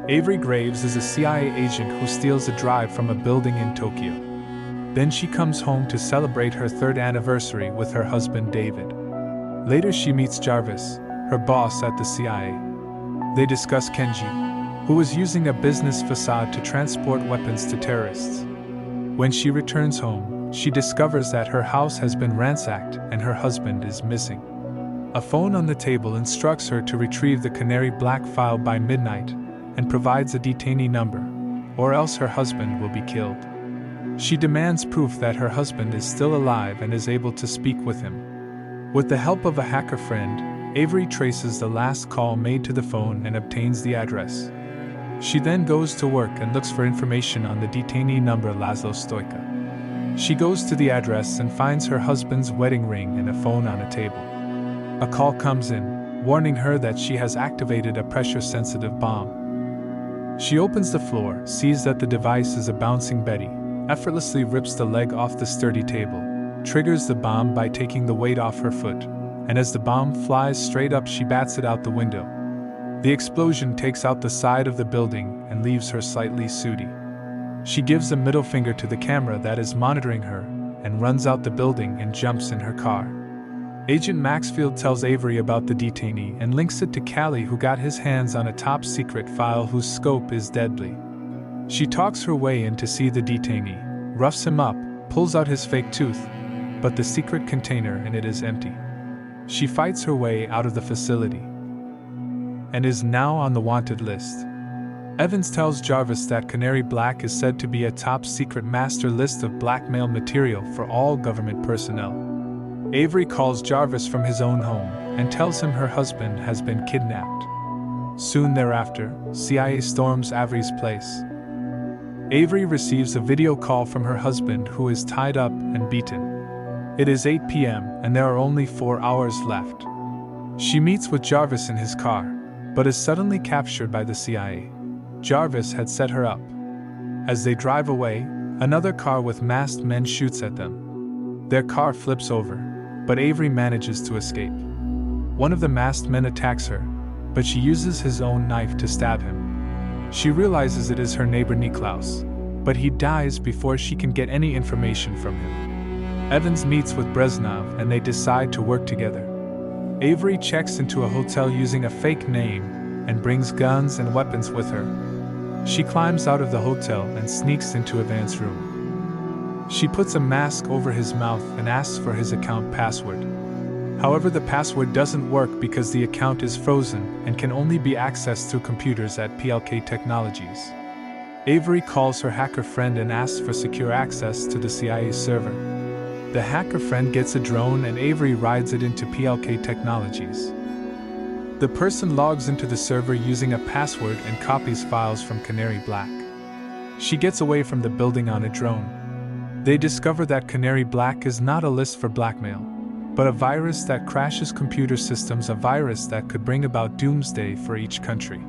Avery Graves is a CIA agent who steals a drive from a building in Tokyo. Then she comes home to celebrate her third anniversary with her husband David. Later she meets Jarvis, her boss at the CIA. They discuss Kenji, who was using a business facade to transport weapons to terrorists. When she returns home, she discovers that her house has been ransacked and her husband is missing. A phone on the table instructs her to retrieve the Canary Black file by midnight and provides a detainee number, or else her husband will be killed. She demands proof that her husband is still alive and is able to speak with him. With the help of a hacker friend, Avery traces the last call made to the phone and obtains the address. She then goes to work and looks for information on the detainee number Laszlo Stoica. She goes to the address and finds her husband's wedding ring and a phone on a table. A call comes in, warning her that she has activated a pressure-sensitive bomb. She opens the floor, sees that the device is a bouncing Betty, effortlessly rips the leg off the sturdy table, triggers the bomb by taking the weight off her foot, and as the bomb flies straight up she bats it out the window. The explosion takes out the side of the building and leaves her slightly sooty. She gives a middle finger to the camera that is monitoring her, and runs out the building and jumps in her car. Agent Maxfield tells Avery about the detainee and links it to Callie, who got his hands on a top-secret file whose scope is deadly. She talks her way in to see the detainee, roughs him up, pulls out his fake tooth, but the secret container in it is empty. She fights her way out of the facility and is now on the wanted list. Evans tells Jarvis that Canary Black is said to be a top-secret master list of blackmail material for all government personnel. Avery calls Jarvis from his own home and tells him her husband has been kidnapped. Soon thereafter, CIA storms Avery's place. Avery receives a video call from her husband, who is tied up and beaten. It is 8 p.m. and there are only 4 hours left. She meets with Jarvis in his car, but is suddenly captured by the CIA. Jarvis had set her up. As they drive away, another car with masked men shoots at them. Their car flips over, but Avery manages to escape. One of the masked men attacks her, but she uses his own knife to stab him. She realizes it is her neighbor Niklaus, but he dies before she can get any information from him. Evans meets with Breznov and they decide to work together. Avery checks into a hotel using a fake name and brings guns and weapons with her. She climbs out of the hotel and sneaks into Ivan's room. She puts a mask over his mouth and asks for his account password. However, the password doesn't work because the account is frozen and can only be accessed through computers at PLK Technologies. Avery calls her hacker friend and asks for secure access to the CIA server. The hacker friend gets a drone and Avery rides it into PLK Technologies. The person logs into the server using a password and copies files from Canary Black. She gets away from the building on a drone. They discover that Canary Black is not a list for blackmail, but a virus that crashes computer systems, a virus that could bring about doomsday for each country.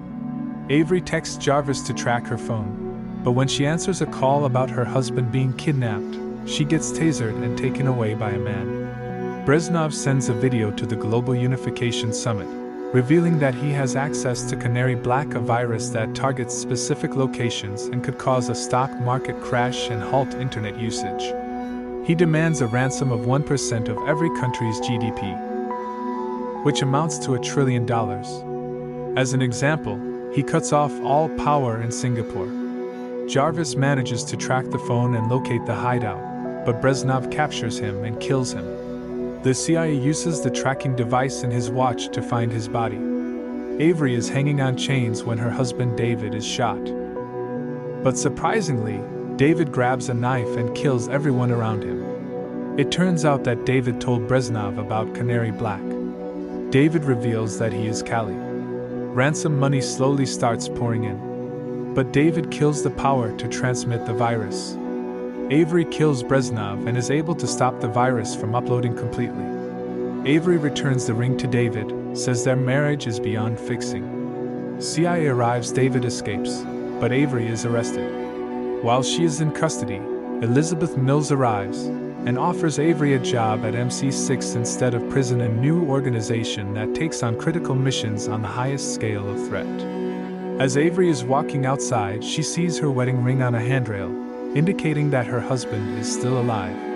Avery texts Jarvis to track her phone, but when she answers a call about her husband being kidnapped, she gets tasered and taken away by a man. Breznov sends a video to the Global Unification Summit, revealing that he has access to Canary Black, a virus that targets specific locations and could cause a stock market crash and halt internet usage. He demands a ransom of 1% of every country's GDP, which amounts to $1 trillion. As an example, he cuts off all power in Singapore. Jarvis manages to track the phone and locate the hideout, but Breznov captures him and kills him. The CIA uses the tracking device in his watch to find his body. Avery is hanging on chains when her husband David is shot. But surprisingly, David grabs a knife and kills everyone around him. It turns out that David told Breznov about Canary Black. David reveals that he is Callie. Ransom money slowly starts pouring in, but David kills the power to transmit the virus. Avery kills Breznov and is able to stop the virus from uploading completely. Avery returns the ring to David, says their marriage is beyond fixing. CIA arrives, David escapes, but Avery is arrested. While she is in custody, Elizabeth Mills arrives and offers Avery a job at MC6 instead of prison, a new organization that takes on critical missions on the highest scale of threat. As Avery is walking outside, she sees her wedding ring on a handrail, indicating that her husband is still alive.